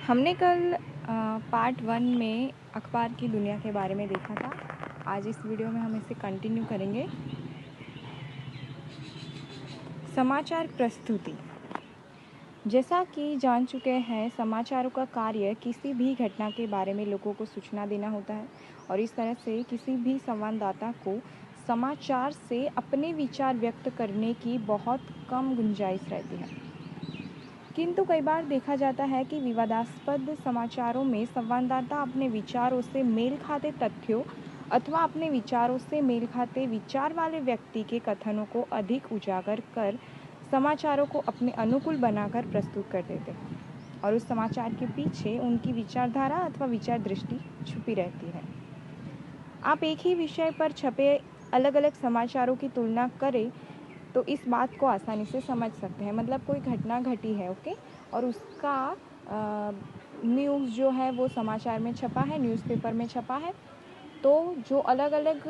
हमने कल पार्ट 1 में अखबार की दुनिया के बारे में देखा था। आज इस वीडियो में हम इसे कंटिन्यू करेंगे। समाचार प्रस्तुति। जैसा कि जान चुके हैं, समाचारों का कार्य किसी भी घटना के बारे में लोगों को सूचना देना होता है और इस तरह से किसी भी संवाददाता को समाचार से अपने विचार व्यक्त करने की बहुत कम गुंजाइश रहती है। किंतु कई बार देखा जाता है कि विवादास्पद समाचारों में संवाददाता अपने विचारों से मेल खाते तथ्यों अथवा अपने विचारों से मेल खाते विचार वाले व्यक्ति के कथनों को अधिक उजागर कर समाचारों को अपने अनुकूल बनाकर प्रस्तुत कर देते हैं और उस समाचार के पीछे उनकी विचारधारा अथवा विचार दृष्टि छुपी रहती है। आप एक ही विषय पर छपे अलग अलग समाचारों की तुलना करें तो इस बात को आसानी से समझ सकते हैं। मतलब कोई घटना घटी है, ओके, और उसका न्यूज़ जो है वो समाचार में छपा है, न्यूज़पेपर में छपा है। तो जो अलग अलग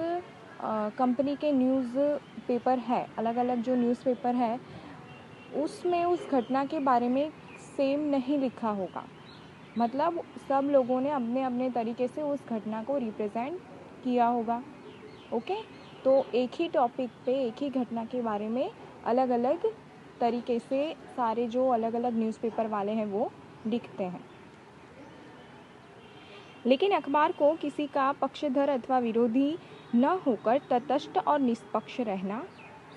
कंपनी के न्यूज़पेपर है, अलग अलग जो न्यूज़पेपर है उसमें उस घटना के बारे में सेम नहीं लिखा होगा। मतलब सब लोगों ने अपने अपने तरीके से उस घटना को रिप्रेजेंट किया होगा, ओके। तो एक ही टॉपिक पे एक ही घटना के बारे में अलग अलग तरीके से सारे जो अलग अलग न्यूज़पेपर वाले हैं वो लिखते हैं। लेकिन अखबार को किसी का पक्षधर अथवा विरोधी न होकर तटस्थ और निष्पक्ष रहना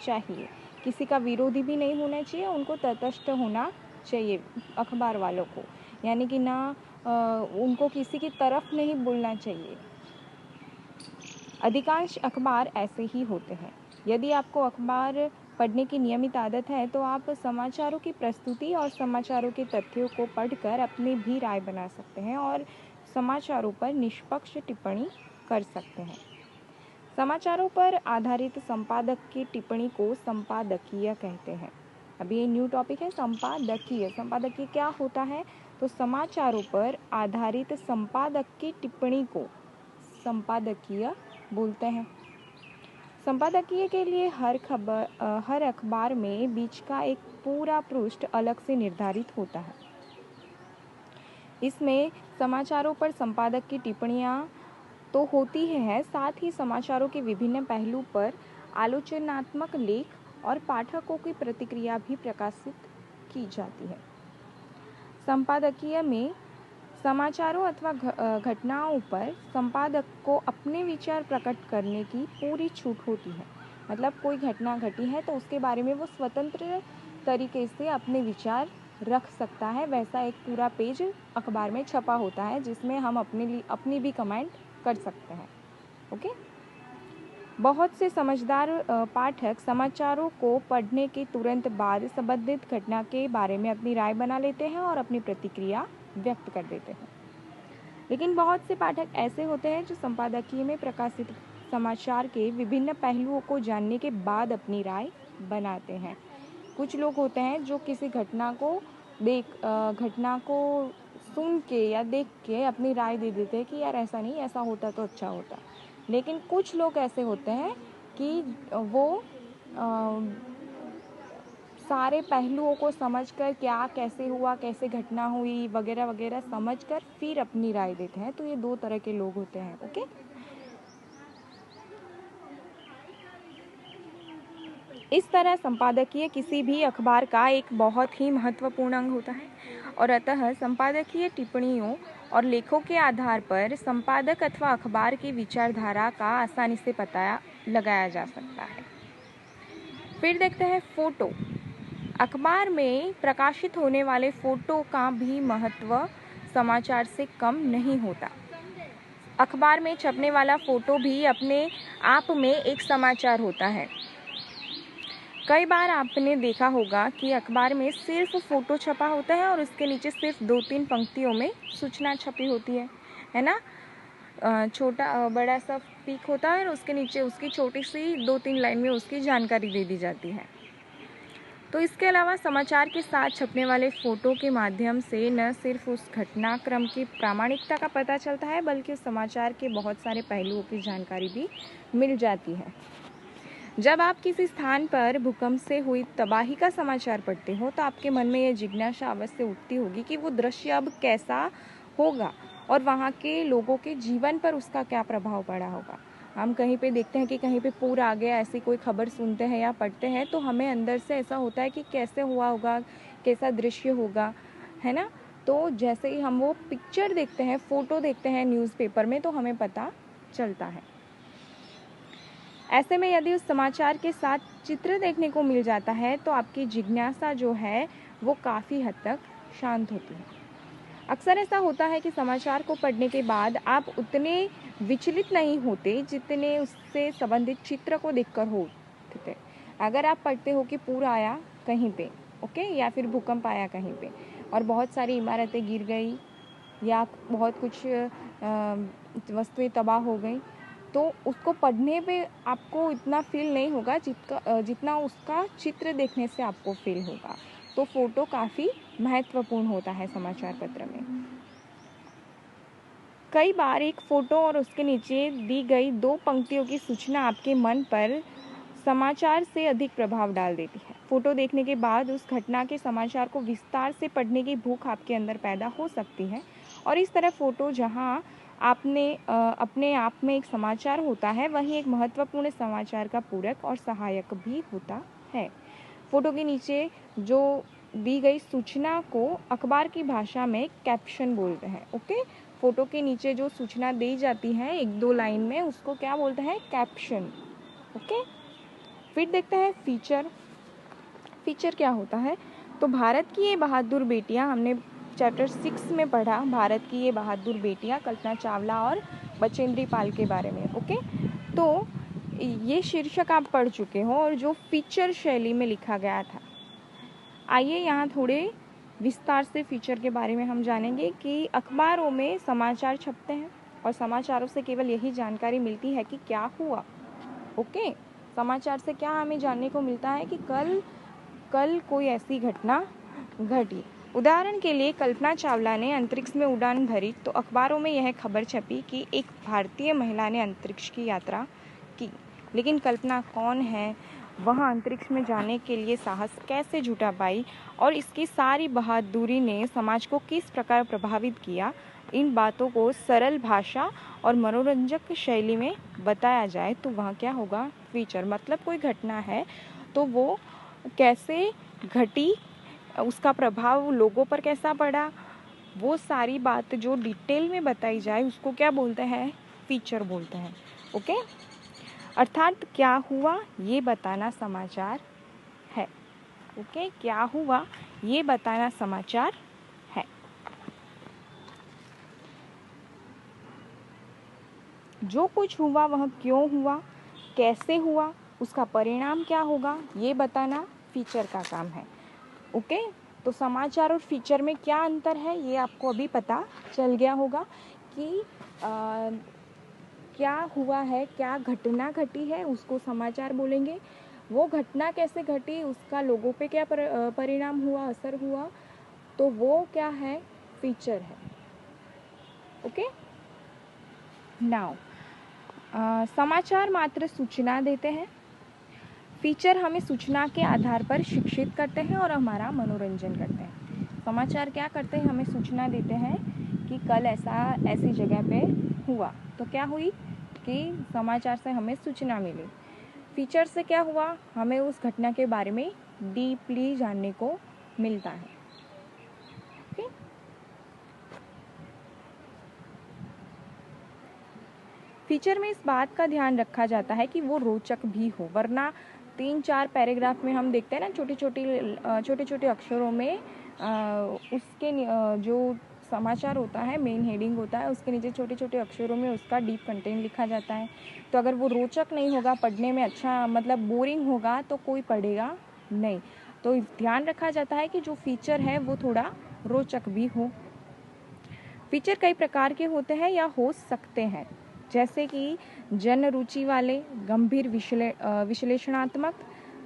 चाहिए। किसी का विरोधी भी नहीं होना चाहिए, उनको तटस्थ होना चाहिए अखबार वालों को, यानी कि ना उनको किसी की तरफ नहीं बोलना चाहिए। अधिकांश अखबार ऐसे ही होते हैं। यदि आपको अखबार पढ़ने की नियमित आदत है तो आप समाचारों की प्रस्तुति और समाचारों के तथ्यों को पढ़कर अपनी भी राय बना सकते हैं और समाचारों पर निष्पक्ष टिप्पणी कर सकते हैं। समाचारों पर आधारित संपादक की टिप्पणी को संपादकीय कहते हैं। अभी ये न्यू टॉपिक है, संपादकीय। संपादकीय क्या होता है? तो समाचारों पर आधारित संपादक की टिप्पणी को संपादकीय बोलते हैं। संपादकीय के लिए हर अखबार में बीच का एक पूरा पृष्ठ अलग से निर्धारित होता है। इसमें समाचारों पर संपादक की टिप्पणियां तो होती है, साथ ही समाचारों के विभिन्न पहलू पर आलोचनात्मक लेख और पाठकों की प्रतिक्रिया भी प्रकाशित की जाती है। संपादकीय में समाचारों अथवा घटनाओं पर संपादक को अपने विचार प्रकट करने की पूरी छूट होती है। मतलब कोई घटना घटी है तो उसके बारे में वो स्वतंत्र तरीके से अपने विचार रख सकता है। वैसा एक पूरा पेज अखबार में छपा होता है जिसमें हम अपनी भी कमेंट कर सकते हैं, ओके। बहुत से समझदार पाठक समाचारों को पढ़ने के तुरंत बाद संबंधित घटना के बारे में अपनी राय बना लेते हैं और अपनी प्रतिक्रिया व्यक्त कर देते हैं। लेकिन बहुत से पाठक ऐसे होते हैं जो संपादकीय में प्रकाशित समाचार के विभिन्न पहलुओं को जानने के बाद अपनी राय बनाते हैं। कुछ लोग होते हैं जो किसी घटना को सुन के या देख के अपनी राय दे देते हैं कि यार ऐसा नहीं, ऐसा होता तो अच्छा होता। लेकिन कुछ लोग ऐसे होते हैं कि वो सारे पहलुओं को समझकर क्या कैसे हुआ, कैसे घटना हुई वगैरह वगैरह समझकर फिर अपनी राय देते हैं। तो ये दो तरह के लोग होते हैं, ओके। इस तरह संपादकीय किसी भी अखबार का एक बहुत ही महत्वपूर्ण अंग होता है और अतः संपादकीय टिप्पणियों और लेखों के आधार पर संपादक अथवा अखबार की विचारधारा का आसानी से पता लगाया जा सकता है। फिर देखते हैं फोटो। अखबार में प्रकाशित होने वाले फोटो का भी महत्व समाचार से कम नहीं होता। अखबार में छपने वाला फोटो भी अपने आप में एक समाचार होता है। कई बार आपने देखा होगा कि अखबार में सिर्फ फोटो छपा होता है और उसके नीचे सिर्फ 2-3 पंक्तियों में सूचना छपी होती है ना। छोटा बड़ा सा पिक होता है और उसके नीचे उसकी छोटी सी 2-3 लाइन में उसकी जानकारी दे दी जाती है। तो इसके अलावा समाचार के साथ छपने वाले फोटो के माध्यम से न सिर्फ उस घटनाक्रम की प्रामाणिकता का पता चलता है बल्कि उस समाचार के बहुत सारे पहलुओं की जानकारी भी मिल जाती है। जब आप किसी स्थान पर भूकंप से हुई तबाही का समाचार पढ़ते हो तो आपके मन में यह जिज्ञासा अवश्य उठती होगी कि वो दृश्य अब कैसा होगा और वहाँ के लोगों के जीवन पर उसका क्या प्रभाव पड़ा होगा। हम कहीं पे देखते हैं कि कहीं पे पूर आ गया, ऐसी कोई खबर सुनते हैं या पढ़ते हैं तो हमें अंदर से ऐसा होता है कि कैसे हुआ होगा, कैसा दृश्य होगा, है ना। तो जैसे ही हम वो पिक्चर देखते हैं, फ़ोटो देखते हैं न्यूज़पेपर में, तो हमें पता चलता है। ऐसे में यदि उस समाचार के साथ चित्र देखने को मिल जाता है तो आपकी जिज्ञासा जो है वो काफ़ी हद तक शांत होती है। अक्सर ऐसा होता है कि समाचार को पढ़ने के बाद आप उतने विचलित नहीं होते जितने उससे संबंधित चित्र को देखकर होते थे। अगर आप पढ़ते हो कि पूर आया कहीं पे, ओके, या फिर भूकंप आया कहीं पे और बहुत सारी इमारतें गिर गई या बहुत कुछ वस्तुएं तबाह हो गई, तो उसको पढ़ने पे आपको इतना फील नहीं होगा जितना उसका चित्र देखने से आपको फील होगा। तो फोटो काफ़ी महत्वपूर्ण होता है समाचार पत्र में। कई बार एक फोटो और उसके नीचे दी गई 2 पंक्तियों की सूचना आपके मन पर समाचार से अधिक प्रभाव डाल देती है। फोटो देखने के बाद उस घटना के समाचार को विस्तार से पढ़ने की भूख आपके अंदर पैदा हो सकती है और इस तरह फोटो जहां अपने आप में एक समाचार होता है, वहीं एक महत्वपूर्ण समाचार का पूरक और सहायक भी होता है। फोटो के नीचे जो दी गई सूचना को अखबार की भाषा में कैप्शन बोलते हैं। ओके, फोटो के नीचे जो सूचना दी जाती है 1-2 लाइन में, उसको क्या बोलते हैं? कैप्शन। ओके, फिर देखते हैं फीचर। फीचर क्या होता है? तो भारत की ये बहादुर बेटियां, हमने चैप्टर 6 में पढ़ा भारत की ये बहादुर बेटियां, कल्पना चावला और बचेंद्री पाल के बारे में। ओके, तो ये शीर्षक आप पढ़ चुके हो और जो फीचर शैली में लिखा गया था। आइए यहाँ थोड़े विस्तार से फीचर के बारे में हम जानेंगे कि अखबारों में समाचार छपते हैं और समाचारों से केवल यही जानकारी मिलती है कि क्या हुआ। ओके, समाचार से क्या हमें जानने को मिलता है कि कल कोई ऐसी घटना घटी। उदाहरण के लिए कल्पना चावला ने अंतरिक्ष में उड़ान भरी तो अखबारों में यह खबर छपी कि एक भारतीय महिला ने अंतरिक्ष की यात्रा की। लेकिन कल्पना कौन है, वह अंतरिक्ष में जाने के लिए साहस कैसे जुटा पाई और इसकी सारी बहादुरी ने समाज को किस प्रकार प्रभावित किया, इन बातों को सरल भाषा और मनोरंजक शैली में बताया जाए तो वह क्या होगा? फीचर। मतलब कोई घटना है तो वो कैसे घटी, उसका प्रभाव लोगों पर कैसा पड़ा, वो सारी बात जो डिटेल में बताई जाए उसको क्या बोलते हैं? फीचर बोलते हैं। ओके, अर्थात क्या हुआ ये बताना समाचार है। ओके, क्या हुआ ये बताना समाचार है। जो कुछ हुआ वह क्यों हुआ, कैसे हुआ, उसका परिणाम क्या होगा, ये बताना फीचर का काम है। ओके, तो समाचार और फीचर में क्या अंतर है ये आपको अभी पता चल गया होगा कि क्या हुआ है, क्या घटना घटी है उसको समाचार बोलेंगे, वो घटना कैसे घटी, उसका लोगों पे क्या परिणाम हुआ, असर हुआ, तो वो क्या है? फीचर है। ओके, नाउ समाचार मात्र सूचना देते हैं, फीचर हमें सूचना के आधार पर शिक्षित करते हैं और हमारा मनोरंजन करते हैं। समाचार क्या करते हैं? हमें सूचना देते हैं कि कल ऐसी जगह पे हुआ, तो क्या हुई कि समाचार से हमें सूचना मिली। फीचर से क्या हुआ? हमें उस घटना के बारे में डीपली जानने को मिलता है। ओके, फीचर में इस बात का ध्यान रखा जाता है कि वो रोचक भी हो, वरना 3-4 पैराग्राफ में हम देखते हैं ना छोटे छोटे अक्षरों में उसके जो समाचार होता है, मेन हेडिंग होता है, उसके नीचे छोटे छोटे अक्षरों में उसका डीप कंटेंट लिखा जाता है। तो अगर वो रोचक नहीं होगा, पढ़ने में अच्छा मतलब बोरिंग होगा, तो कोई पढ़ेगा नहीं। तो ध्यान रखा जाता है कि जो फीचर है वो थोड़ा रोचक भी हो। फीचर कई प्रकार के होते हैं या हो सकते हैं, जैसे कि जन रुचि वाले, गंभीर विश्लेषणात्मक,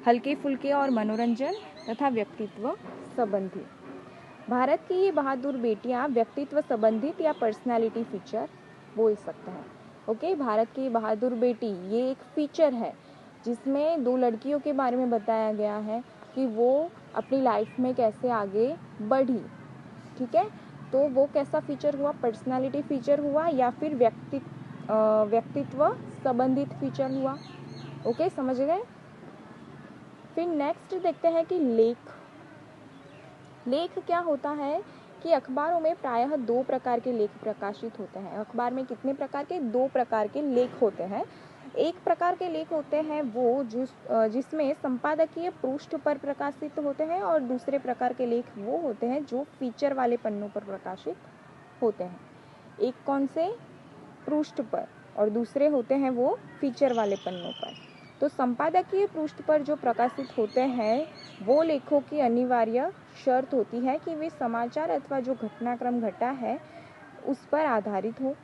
हल्के फुल्के और मनोरंजन तथा व्यक्तित्व संबंधी। भारत की ये बहादुर बेटियां व्यक्तित्व संबंधित या पर्सनालिटी फीचर बोल सकते हैं। ओके, भारत की बहादुर बेटी ये एक फीचर है, जिसमें दो लड़कियों के बारे में बताया गया है कि वो अपनी लाइफ में कैसे आगे बढ़ी। ठीक है, तो वो कैसा फीचर हुआ, पर्सनालिटी फीचर हुआ या फिर व्यक्तित्व संबंधित फीचर हुआ। ओके, समझ गए। फिर नेक्स्ट देखते हैं कि लेख क्या होता है कि अखबारों में प्रायः 2 प्रकार के लेख प्रकाशित होते हैं। अखबार में कितने प्रकार के, 2 प्रकार के लेख होते हैं। एक प्रकार के लेख होते हैं वो जिसमें संपादकीय पृष्ठ पर प्रकाशित होते हैं, और दूसरे प्रकार के लेख वो होते हैं जो फीचर वाले पन्नों पर प्रकाशित होते हैं। एक कौन से, पृष्ठ पर, और दूसरे होते हैं वो फीचर वाले पन्नों पर। तो संपादकीय पृष्ठ पर जो प्रकाशित होते हैं वो लेखों की अनिवार्य शर्त होती है कि वे समाचार अथवा जो घटनाक्रम घटा है उस पर आधारित हो।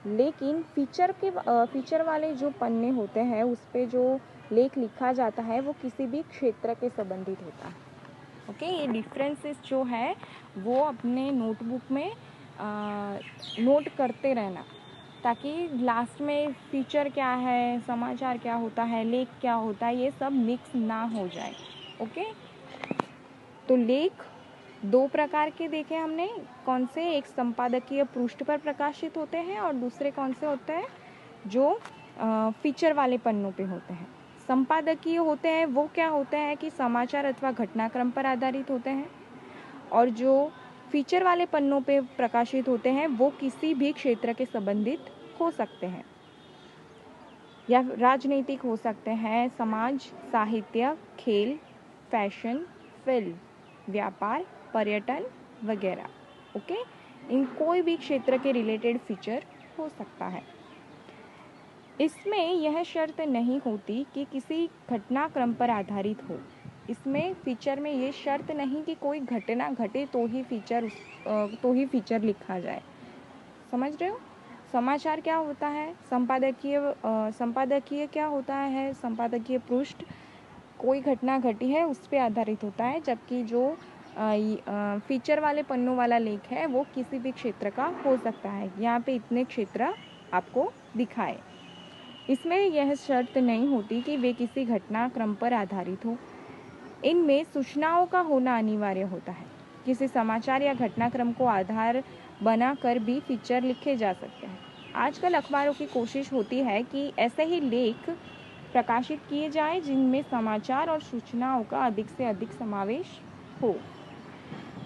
लेकिन फीचर वाले जो पन्ने होते हैं उस पे जो लेख लिखा जाता है वो किसी भी क्षेत्र के संबंधित होता है। ओके, ये डिफरेंसेस जो है वो अपने नोटबुक में नोट करते रहना, ताकि लास्ट में फीचर क्या है, समाचार क्या होता है, लेख क्या होता है, ये सब मिक्स ना हो जाए। ओके, तो लेख 2 प्रकार के देखे हमने, कौन से, एक संपादकीय पृष्ठ पर प्रकाशित होते हैं और दूसरे कौन से होते हैं जो फीचर वाले पन्नों पे होते हैं। संपादकीय होते हैं वो क्या होते हैं कि समाचार अथवा घटनाक्रम पर आधारित होते हैं, और जो फीचर वाले पन्नों पे प्रकाशित होते हैं वो किसी भी क्षेत्र के संबंधित हो सकते हैं, या राजनीतिक हो सकते हैं, समाज, साहित्य, खेल, फैशन, फिल्म, व्यापार, पर्यटन वगैरह। ओके, इन कोई भी क्षेत्र के रिलेटेड फीचर हो सकता है। इसमें यह शर्त नहीं होती कि किसी घटनाक्रम पर आधारित हो। इसमें फीचर में ये शर्त नहीं कि कोई घटना घटे तो ही फीचर लिखा जाए। समझ रहे हो। समाचार क्या होता है, संपादकीय क्या होता है, संपादकीय पृष्ठ कोई घटना घटी है उस पर आधारित होता है, जबकि जो फीचर वाले पन्नों वाला लेख है वो किसी भी क्षेत्र का हो सकता है। यहाँ पे इतने क्षेत्र आपको दिखाए। इसमें यह शर्त नहीं होती कि वे किसी घटनाक्रम पर आधारित हो। इनमें सूचनाओं का होना अनिवार्य होता है। किसी समाचार या घटनाक्रम को आधार बनाकर भी फीचर लिखे जा सकते हैं। आजकल अखबारों की कोशिश होती है कि ऐसे ही लेख प्रकाशित किए जाएं जिनमें समाचार और सूचनाओं का अधिक से अधिक समावेश हो।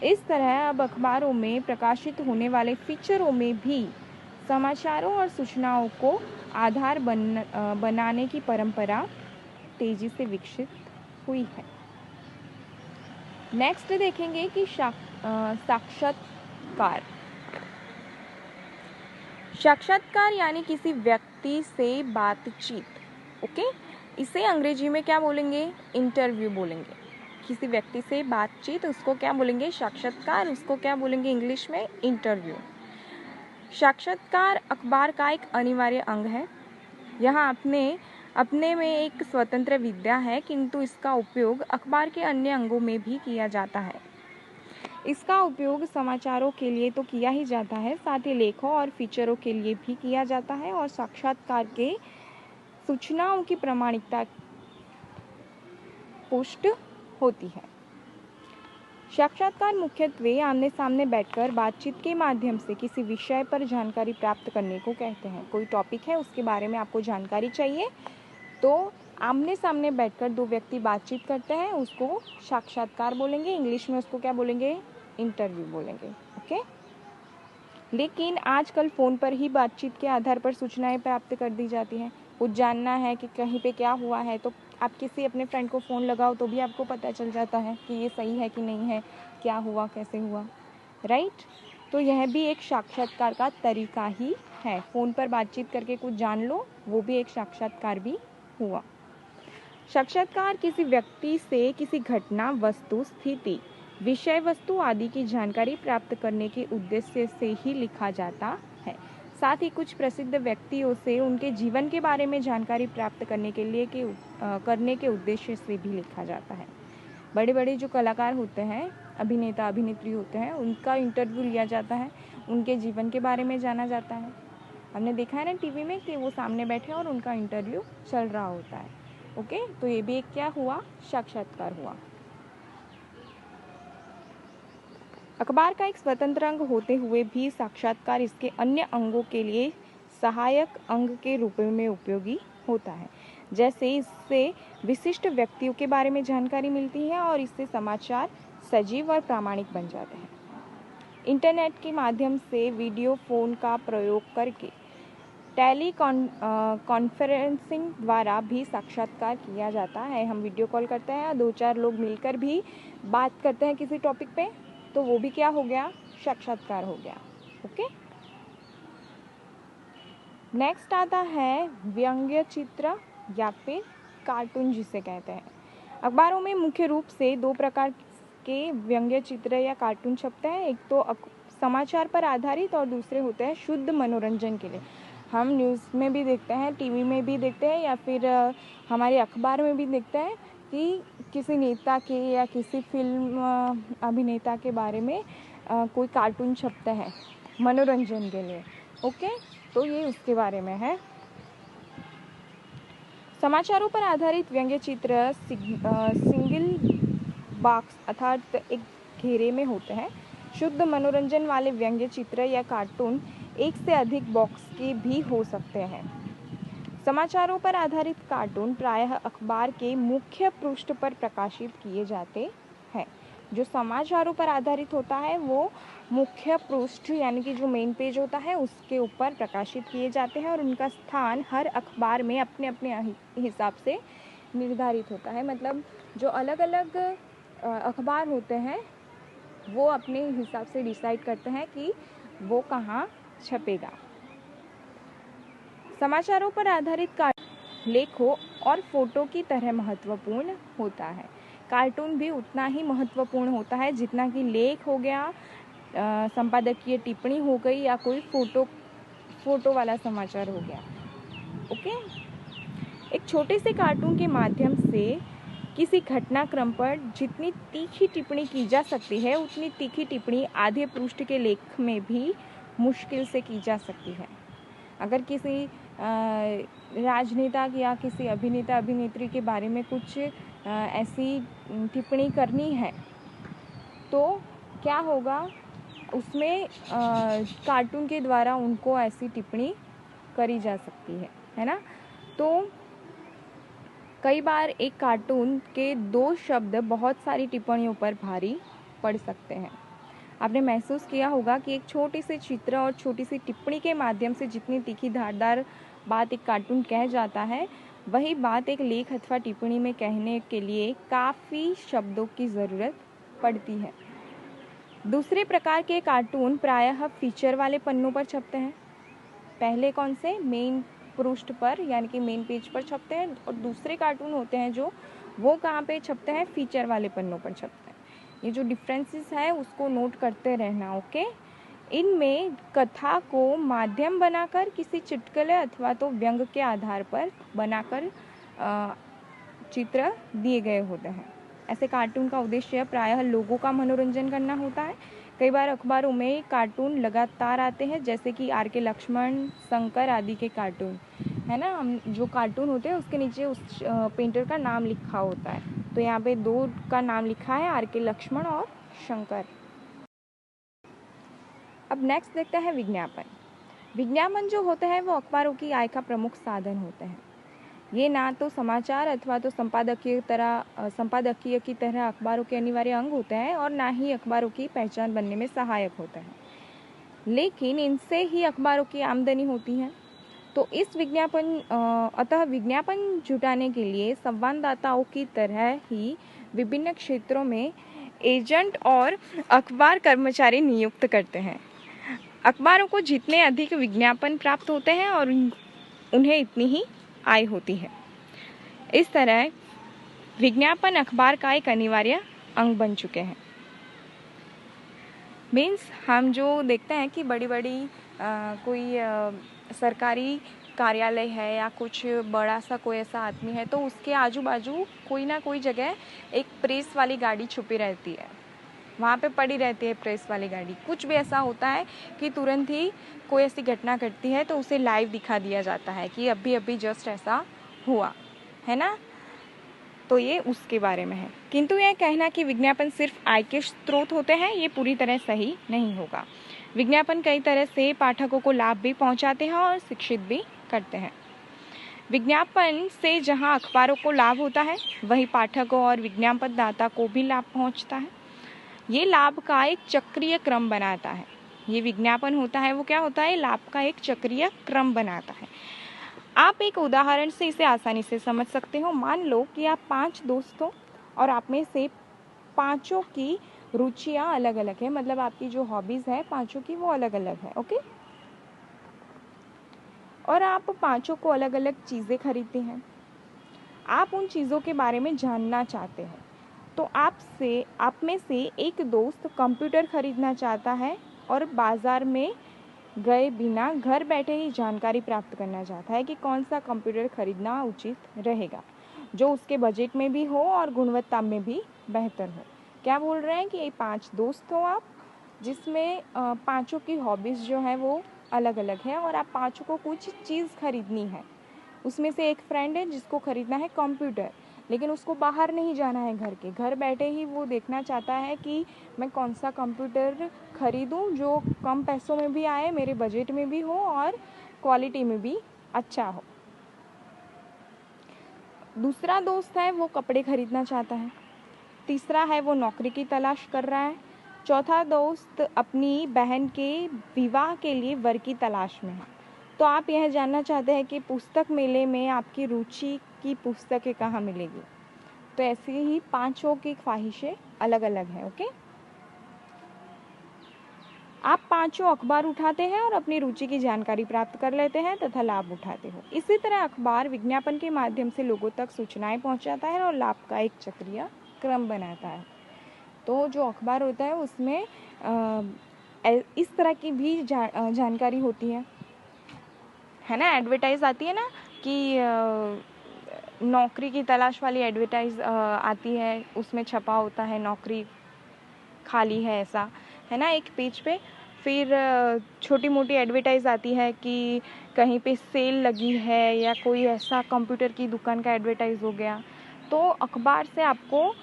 इस तरह अब अखबारों में प्रकाशित होने वाले फीचरों में भी समाचारों और सूचनाओं को आधार बनाने की परंपरा तेजी से विकसित हुई है। नेक्स्ट देखेंगे कि साक्षात्कार यानी किसी व्यक्ति से बातचीत। ओके, इसे अंग्रेजी में क्या बोलेंगे, इंटरव्यू बोलेंगे। किसी व्यक्ति से बातचीत उसको क्या बोलेंगे, साक्षात्कार, उसको क्या बोलेंगे इंग्लिश में, इंटरव्यू। साक्षात्कार अखबार का एक अनिवार्य अंग है। यहाँ अपने में एक स्वतंत्र विद्या है, किंतु इसका उपयोग अखबार के अन्य अंगों में भी किया जाता है। इसका उपयोग समाचारों के लिए तो किया ही जाता है, साथ ही लेखों और फीचरों के लिए भी किया जाता है, और साक्षात्कार के सूचनाओं की प्रामाणिकता पुष्ट होती है। साक्षात्कार मुख्यत्वे आमने सामने बैठकर बातचीत के माध्यम से किसी विषय पर जानकारी प्राप्त करने को कहते हैं। कोई टॉपिक है, उसके बारे में आपको जानकारी चाहिए, तो आमने सामने बैठकर 2 व्यक्ति बातचीत करते हैं, उसको साक्षात्कार बोलेंगे। इंग्लिश में उसको क्या बोलेंगे, इंटरव्यू बोलेंगे। ओके, लेकिन आजकल फ़ोन पर ही बातचीत के आधार पर सूचनाएं प्राप्त कर दी जाती हैं। कुछ जानना है कि कहीं पे क्या हुआ है तो आप किसी अपने फ्रेंड को फ़ोन लगाओ तो भी आपको पता चल जाता है कि ये सही है कि नहीं है, क्या हुआ, कैसे हुआ, राइट। तो यह भी एक साक्षात्कार का तरीका ही है। फ़ोन पर बातचीत करके कुछ जान लो, वो भी एक साक्षात्कार भी हुआ। साक्षात्कार किसी व्यक्ति से किसी घटना, वस्तु, स्थिति, विषय वस्तु आदि की जानकारी प्राप्त करने के उद्देश्य से ही लिखा जाता है। साथ ही कुछ प्रसिद्ध व्यक्तियों से उनके जीवन के बारे में जानकारी प्राप्त करने के उद्देश्य से भी लिखा जाता है। बड़े बड़े जो कलाकार होते हैं, अभिनेता अभिनेत्री होते हैं, उनका इंटरव्यू लिया जाता है, उनके जीवन के बारे में जाना जाता है। हमने देखा है ना टीवी में कि वो सामने बैठे और उनका इंटरव्यू चल रहा होता है। ओके, तो ये भी एक क्या हुआ, साक्षात्कार हुआ। अखबार का एक स्वतंत्र अंग होते हुए भी साक्षात्कार इसके अन्य अंगों के लिए सहायक अंग के रूप में उपयोगी होता है। जैसे इससे विशिष्ट व्यक्तियों के बारे में जानकारी मिलती है और इससे समाचार सजीव और प्रामाणिक बन जाते हैं। इंटरनेट के माध्यम से वीडियो फोन का प्रयोग करके टेली कॉन्फ्रेंसिंग द्वारा भी साक्षात्कार किया जाता है। हम वीडियो कॉल करते हैं, 2-4 लोग मिलकर भी बात करते हैं किसी टॉपिक पे, तो वो भी क्या हो गया, साक्षात्कार हो गया। ओके, नेक्स्ट आता है व्यंग्य चित्र या फिर कार्टून जिसे कहते हैं। अखबारों में मुख्य रूप से 2 प्रकार के व्यंग्य चित्र या कार्टून छपते हैं। एक तो समाचार पर आधारित और दूसरे होते हैं शुद्ध मनोरंजन के लिए। हम न्यूज़ में भी देखते हैं, टीवी में भी देखते हैं या फिर हमारे अखबार में भी देखते हैं कि किसी नेता के या किसी फिल्म अभिनेता के बारे में कोई कार्टून छपता है मनोरंजन के लिए। ओके, तो ये उसके बारे में है। समाचारों पर आधारित व्यंग्य चित्र सिंगल बॉक्स अर्थात एक घेरे में होते हैं। शुद्ध मनोरंजन वाले व्यंग्य चित्र या कार्टून एक से अधिक बॉक्स के भी हो सकते हैं। समाचारों पर आधारित कार्टून प्रायः अखबार के मुख्य पृष्ठ पर प्रकाशित किए जाते हैं। जो समाचारों पर आधारित होता है वो मुख्य पृष्ठ यानी कि जो मेन पेज होता है उसके ऊपर प्रकाशित किए जाते हैं और उनका स्थान हर अखबार में अपने अपने हिसाब से निर्धारित होता है। मतलब जो अलग अलग अखबार होते हैं वो अपने हिसाब से डिसाइड करते हैं कि वो कहाँ छपेगा। समाचारों पर आधारित लेखों और फोटो की तरह महत्वपूर्ण होता है। कार्टून भी उतना ही महत्वपूर्ण होता है जितना कि लेख हो गया, संपादकीय टिप्पणी हो गई या कोई फोटो वाला समाचार हो गया। ओके, एक छोटे से कार्टून के माध्यम से किसी घटनाक्रम पर जितनी तीखी टिप्पणी की जा सकती है उतनी तीखी टिप्पणी आधे पृष्ठ के लेख में भी मुश्किल से की जा सकती है। अगर किसी राजनेता या किसी अभिनेता अभिनेत्री के बारे में कुछ ऐसी टिप्पणी करनी है तो क्या होगा, उसमें कार्टून के द्वारा उनको ऐसी टिप्पणी करी जा सकती है ना। तो कई बार एक कार्टून के 2 शब्द बहुत सारी टिप्पणियों पर भारी पड़ सकते हैं। आपने महसूस किया होगा कि एक छोटी सी चित्र और छोटी सी टिप्पणी के माध्यम से जितनी तीखी धारदार बात एक कार्टून कह जाता है वही बात एक लेख अथवा टिप्पणी में कहने के लिए काफ़ी शब्दों की ज़रूरत पड़ती है। दूसरे प्रकार के कार्टून प्रायः फीचर वाले पन्नों पर छपते हैं। पहले कौन से, मेन पृष्ठ पर यानी कि मेन पेज पर छपते हैं, और दूसरे कार्टून होते हैं जो वो कहाँ पे छपते हैं, फीचर वाले पन्नों पर छपते हैं। ये जो डिफरेंसेस है उसको नोट करते रहना। ओके, इनमें कथा को माध्यम बनाकर किसी चुटकुले अथवा तो व्यंग के आधार पर बनाकर चित्र दिए गए होते हैं। ऐसे कार्टून का उद्देश्य प्रायः लोगों का मनोरंजन करना होता है। कई बार अखबारों में कार्टून लगातार आते हैं जैसे कि आर.के. लक्ष्मण, शंकर आदि के कार्टून, है ना। हम जो कार्टून होते हैं उसके नीचे उस पेंटर का नाम लिखा होता है। तो यहाँ पे 2 का नाम लिखा है, आर.के. लक्ष्मण और शंकर। अब नेक्स्ट देखते हैं विज्ञापन। विज्ञापन जो होते हैं वो अखबारों की आय का प्रमुख साधन होते हैं। ये ना तो समाचार अथवा तो संपादकीय की तरह अखबारों के अनिवार्य अंग होते हैं और ना ही अखबारों की पहचान बनने में सहायक होते हैं, लेकिन इनसे ही अखबारों की आमदनी होती है। तो इस विज्ञापन जुटाने के लिए संवाददाताओं की तरह ही विभिन्न क्षेत्रों में एजेंट और अखबार कर्मचारी नियुक्त करते हैं। अखबारों को जितने अधिक विज्ञापन प्राप्त होते हैं और उन्हें इतनी ही आय होती है। इस तरह विज्ञापन अखबार का एक अनिवार्य अंग बन चुके हैं। मीन्स हम जो देखते हैं कि बड़ी बड़ी कोई सरकारी कार्यालय है या कुछ बड़ा सा कोई ऐसा आदमी है तो उसके आजू बाजू कोई ना कोई जगह एक प्रेस वाली गाड़ी छुपी रहती है, वहाँ पे पड़ी रहती है प्रेस वाली गाड़ी। कुछ भी ऐसा होता है कि तुरंत ही कोई ऐसी घटना घटती है तो उसे लाइव दिखा दिया जाता है कि अभी अभी जस्ट ऐसा हुआ, है ना। तो ये उसके बारे में है। किंतु यह कहना कि विज्ञापन सिर्फ आय के स्रोत होते हैं, ये पूरी तरह सही नहीं होगा। विज्ञापन कई तरह से पाठकों को लाभ भी पहुंचाते हैं और शिक्षित भी करते हैं। विज्ञापन से जहां अखबारों को लाभ होता है, वहीं पाठकों और विज्ञापनदाता को भी लाभ पहुंचता है। ये लाभ का एक चक्रीय क्रम बनाता है। ये विज्ञापन होता है वो क्या होता है, लाभ का एक चक्रीय क्रम बनाता है। आप एक उदाहरण से इसे आसानी से समझ सकते हो। मान लो कि आप 5 दोस्त हो और आप में से पांचों की रुचियां अलग अलग है, मतलब आपकी जो हॉबीज है पांचों की वो अलग अलग है। ओके, और आप पांचों को अलग अलग चीज़ें खरीदते हैं। आप उन चीज़ों के बारे में जानना चाहते हैं। तो आप में से एक दोस्त कंप्यूटर खरीदना चाहता है और बाज़ार में गए बिना घर बैठे ही जानकारी प्राप्त करना चाहता है कि कौन सा कंप्यूटर खरीदना उचित रहेगा, जो उसके बजट में भी हो और गुणवत्ता में भी बेहतर हो। क्या बोल रहे हैं कि ये 5 दोस्त हो आप, जिसमें पांचों की हॉबीज़ जो है वो अलग अलग है और आप पांचों को कुछ चीज़ खरीदनी है। उसमें से एक फ्रेंड है जिसको खरीदना है कंप्यूटर, लेकिन उसको बाहर नहीं जाना है, घर बैठे ही वो देखना चाहता है कि मैं कौन सा कंप्यूटर खरीदूं जो कम पैसों में भी आए, मेरे बजट में भी हो और क्वालिटी में भी अच्छा हो। दूसरा दोस्त है वो कपड़े खरीदना चाहता है। तीसरा है वो नौकरी की तलाश कर रहा है। चौथा दोस्त अपनी बहन के विवाह के लिए वर की तलाश में है। तो आप यह जानना चाहते हैं कि पुस्तक मेले में आपकी रुचि की पुस्तकें कहाँ मिलेगी। तो ऐसे ही पांचों की ख्वाहिशें अलग अलग हैं। ओके, आप पांचों अखबार उठाते हैं और अपनी रुचि की जानकारी प्राप्त कर लेते हैं तथा लाभ उठाते हो। इसी तरह अखबार विज्ञापन के माध्यम से लोगों तक सूचनाएं पहुंचाता है और लाभ का एक चक्रीय क्रम बनाता है। तो जो अखबार होता है उसमें इस तरह की भी जानकारी होती है ना। एडवर्टाइज आती है ना कि नौकरी की तलाश वाली एडवर्टाइज आती है, उसमें छपा होता है नौकरी खाली है, ऐसा है ना एक पेज पे। फिर छोटी मोटी एडवर्टाइज आती है कि कहीं पे सेल लगी है या कोई ऐसा कंप्यूटर की दुकान का एडवर्टाइज हो गया। तो अखबार से आपको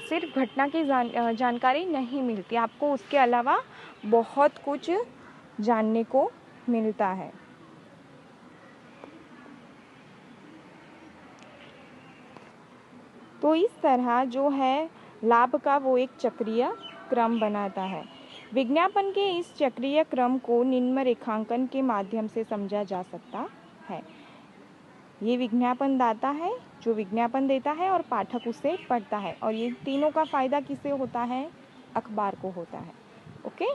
सिर्फ घटना की जानकारी नहीं मिलती, आपको उसके अलावा बहुत कुछ जानने को मिलता है। तो इस तरह जो है लाभ का वो एक चक्रीय क्रम बनाता है। विज्ञापन के इस चक्रीय क्रम को निम्न रेखांकन के माध्यम से समझा जा सकता है। ये विज्ञापन दाता है जो विज्ञापन देता है और पाठक उसे पढ़ता है, और ये तीनों का फायदा किसे होता है, अखबार को होता है। ओके।